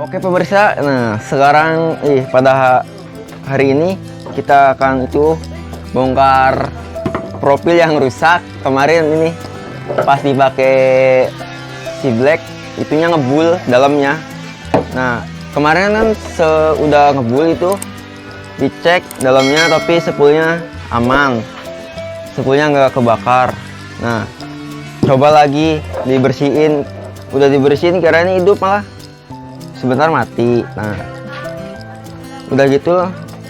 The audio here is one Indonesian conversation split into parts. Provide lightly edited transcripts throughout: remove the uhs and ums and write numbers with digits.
Oke pemirsa, nah sekarang pada hari ini kita akan bongkar profil yang rusak kemarin ini pas dipakai si Black itunya ngebul dalamnya. Nah kemarin kan udah ngebul itu dicek dalamnya tapi spoolnya aman, spoolnya nggak kebakar. Nah coba lagi dibersihin, udah dibersihin karena ini hidup malah sebentar mati. Nah udah gitu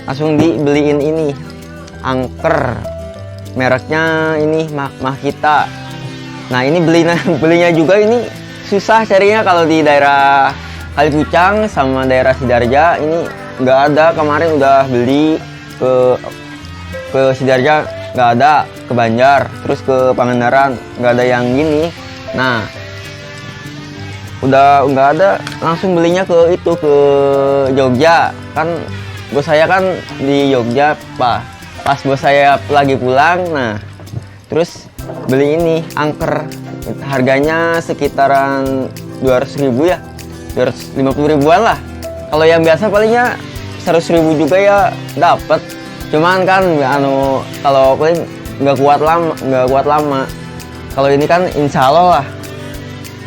langsung dibeliin ini angker, mereknya ini Mahkita. Nah ini belinya juga ini susah carinya kalau di daerah Kalipucang sama daerah Sidarja ini nggak ada. Kemarin udah beli ke Sidarja nggak ada, ke Banjar, terus ke Pangandaran nggak ada yang gini. Nah udah nggak ada, langsung belinya ke Jogja. Kan bos saya kan di Jogja pas bos saya lagi pulang. Nah terus beli ini angker, harganya sekitaran 200.000 ya, 250 ribuan lah. Kalau yang biasa palingnya 100.000 juga ya dapat. Cuman kan kalau paling nggak kuat lama. Kalau ini kan insya Allah lah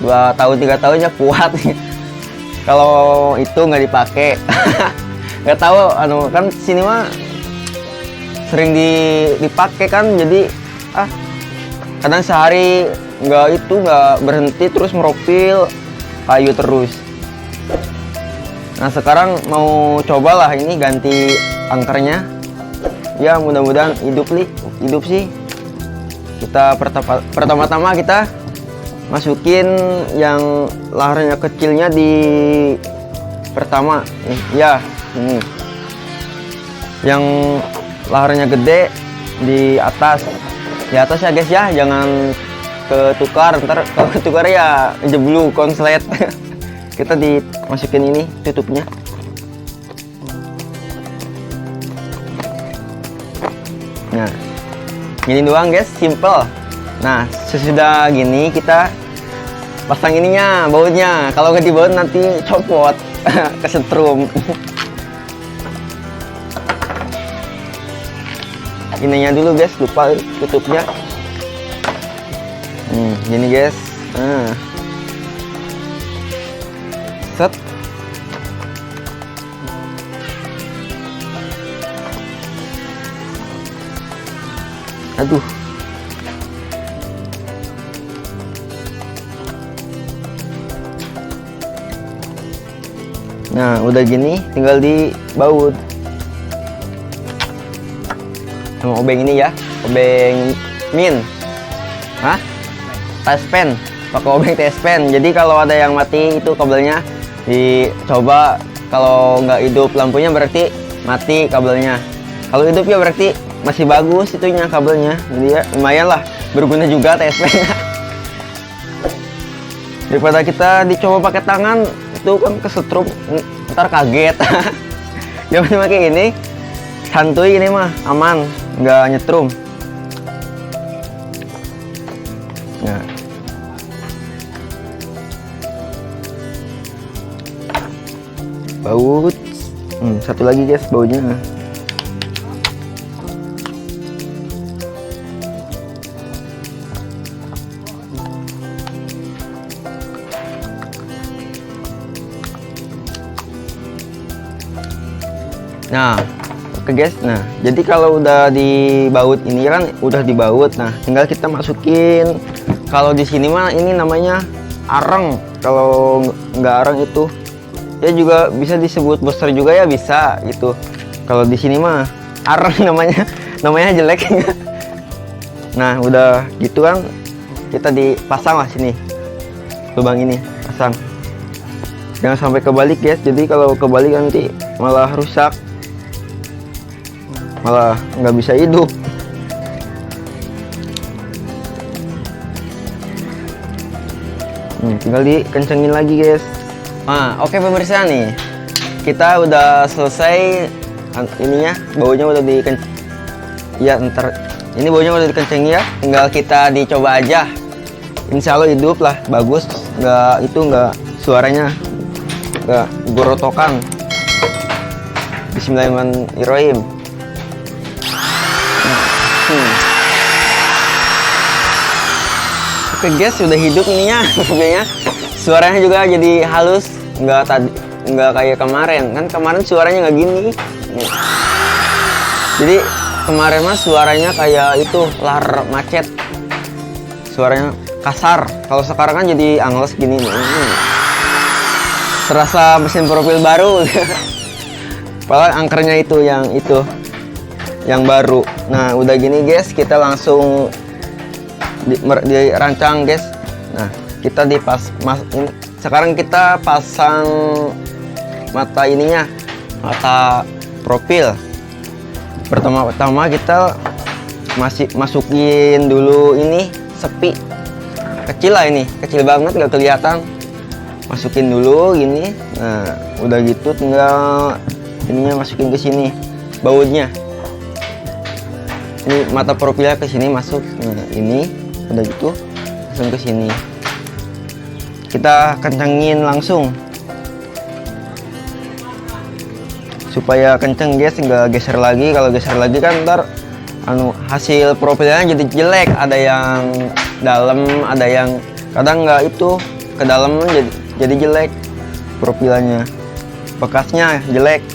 2 tahun 3 tahunnya kuat. Kalau itu nggak dipakai nggak tahu kan sini mah sering dipakai kan, jadi kadang sehari nggak berhenti terus meropil kayu terus. Nah sekarang mau cobalah ini ganti angkernya ya, mudah-mudahan hidup sih. Kita pertama-tama kita masukin yang laharnya kecilnya di pertama ya, ini yang laharnya gede di atas ya guys ya, jangan ketukar, ntar kalau ketukar ya jeblu konslet. Kita dimasukin ini tutupnya. Nah gini doang guys, simple. Nah sesudah gini kita pasang ininya, bautnya. Kalau nggak dibaut nanti copot kesetrum. Ininya dulu guys, lupa tutupnya. Gini guys. Set. Aduh. Nah udah gini tinggal dibaut sama obeng ini ya, obeng min T-Span, pakai obeng T-Span. Jadi kalau ada yang mati itu kabelnya dicoba, kalau nggak hidup lampunya berarti mati kabelnya, kalau hidup ya berarti masih bagus itunya kabelnya. Jadi ya lumayan lah, berguna juga T-Span. Daripada kita dicoba pakai tangan itu kan kesetrum, ntar kaget. Jangan pakai ini, santuy ini mah aman, nggak nyetrum. Nah baut, satu lagi guys bautnya. Nah oke guys, nah jadi kalau udah dibaut ini kan udah dibaut. Nah tinggal kita masukin, kalau di sini mah ini namanya areng, kalau nggak areng itu ya juga bisa disebut booster juga ya, bisa gitu. Kalau di sini mah areng namanya jelek. Nah udah gitu kan kita dipasang lah sini, lubang ini pasang, jangan sampai kebalik guys. Jadi kalau kebalik nanti malah rusak, malah nggak bisa hidup. Tinggal dikencengin lagi guys. Nah oke pemirsa, nih kita udah selesai ininya, baunya udah ya ntar ini baunya udah dikencengin ya, tinggal kita dicoba aja. Insya Allah hidup lah, bagus, nggak suaranya nggak gorotokan. Bismillahirrahmanirrahim. Oke guys, sudah hidup ininya mobilnya. Suaranya juga jadi halus, nggak kayak kemarin. Kan kemarin suaranya nggak gini. Jadi kemarin mah suaranya kayak itu lar macet. Suaranya kasar. Kalau sekarang kan jadi angles gini. Terasa mesin profil baru. Padahal angkernya itu yang baru. Nah, udah gini guys, kita langsung dirancang guys. Nah, kita sekarang kita pasang mata ininya, mata profil. Pertama kita masukin dulu ini sepi, kecil lah, ini kecil banget gak kelihatan. Masukin dulu gini. Nah, udah gitu tinggal ininya masukin ke sini, bautnya. Ini mata profilnya ke sini masuk. Nah, ini udah gitu langsung ke sini. Kita kencengin langsung supaya kenceng guys, nggak geser lagi. Kalau geser lagi kan ntar hasil profilnya jadi jelek. Ada yang dalam, ada yang kadang nggak itu ke dalam, jadi jelek profilnya, bekasnya jelek.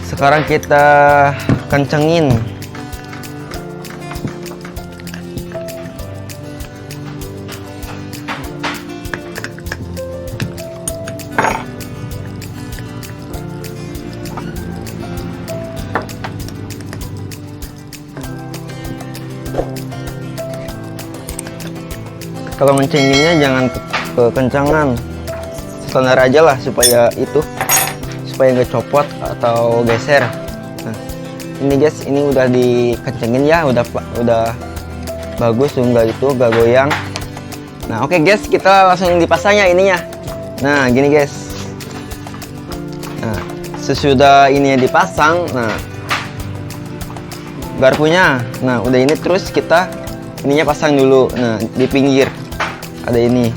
Sekarang kita kencengin. Kalau ngencenginnya jangan kekencangan, standar aja lah supaya nggak copot atau geser. Nah, ini guys, ini udah dikencengin ya, udah bagus, nggak goyang. Nah, oke guys, kita langsung dipasangnya ininya. Nah, gini guys. Nah, sesudah ini dipasang, nah garpunya, nah udah ini, terus kita ininya pasang dulu. Nah, di pinggir ada ini,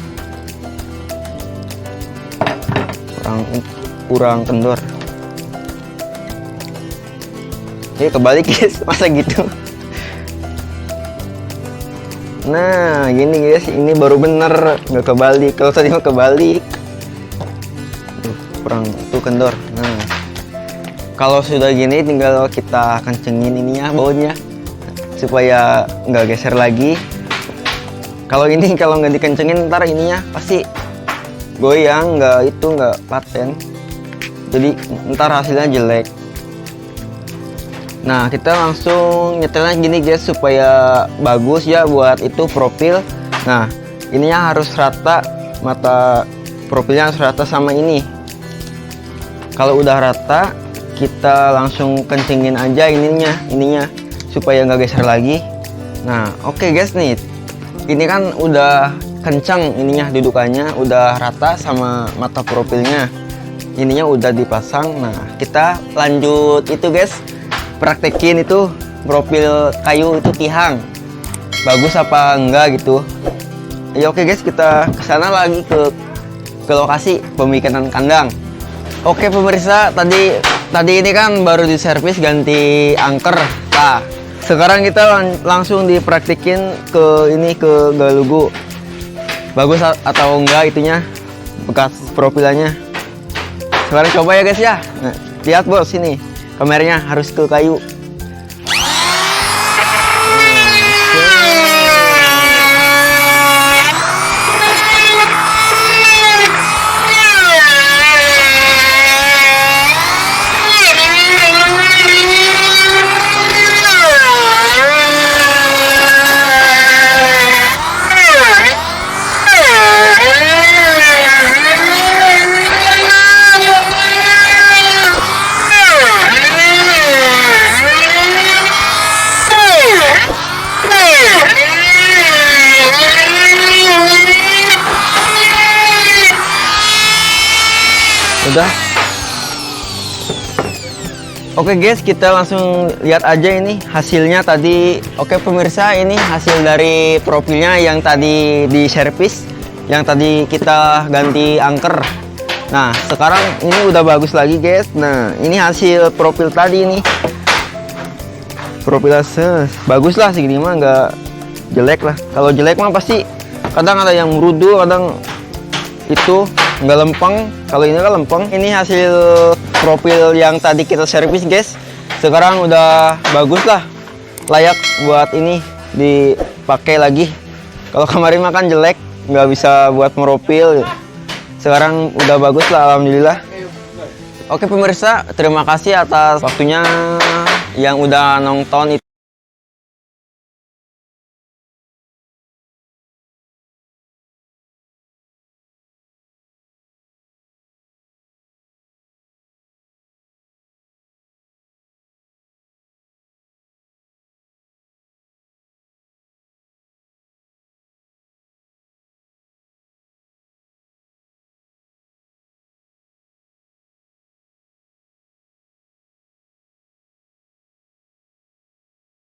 kurang kendor. Ini kebalik guys, masa gitu. Nah, gini guys, ini baru bener, nggak kebalik. Kalau tadi mah kebalik, kurang tuh kendor. Nah, kalau sudah gini tinggal kita kencengin ininya, bautnya, supaya nggak geser lagi. Kalau nggak dikencengin ntar ininya pasti goyang, nggak paten, jadi ntar hasilnya jelek. Nah, kita langsung nyetelnya gini guys, supaya bagus ya buat itu profil. Nah, ininya harus rata, mata profilnya harus rata sama ini. Kalau udah rata, kita langsung kencengin aja ininya supaya nggak geser lagi. Nah, oke guys, nih ini kan udah kencang ininya, dudukannya udah rata sama mata profilnya, ininya udah dipasang. Nah, kita lanjut itu guys, praktekin itu profil kayu itu tihang bagus apa enggak gitu ya. Oke guys, kita kesana lagi ke lokasi pembikinan kandang. Oke pemirsa, tadi ini kan baru diservis ganti angker. Nah, sekarang kita langsung dipraktekin ke galugu, bagus atau enggak itunya, bekas profilannya. Sekarang coba ya guys ya. Nah, lihat bos, sini kameranya harus ke kayu. Udah. Oke guys, kita langsung lihat aja ini hasilnya tadi. Oke pemirsa, ini hasil dari profilnya yang tadi di servis, yang tadi kita ganti angker. Nah, sekarang ini udah bagus lagi guys. Nah, ini hasil profil tadi nih. Profil bagus lah, segini mah nggak jelek lah. Kalau jelek mah pasti kadang ada yang merudu, kadang itu nggak lempeng. Kalau ini kan lempeng. Ini hasil profil yang tadi kita servis guys. Sekarang udah bagus lah, layak buat ini dipakai lagi. Kalau kemarin mah kan jelek, nggak bisa buat meropil. Sekarang udah bagus lah, alhamdulillah. Oke pemirsa, terima kasih atas waktunya yang udah nonton.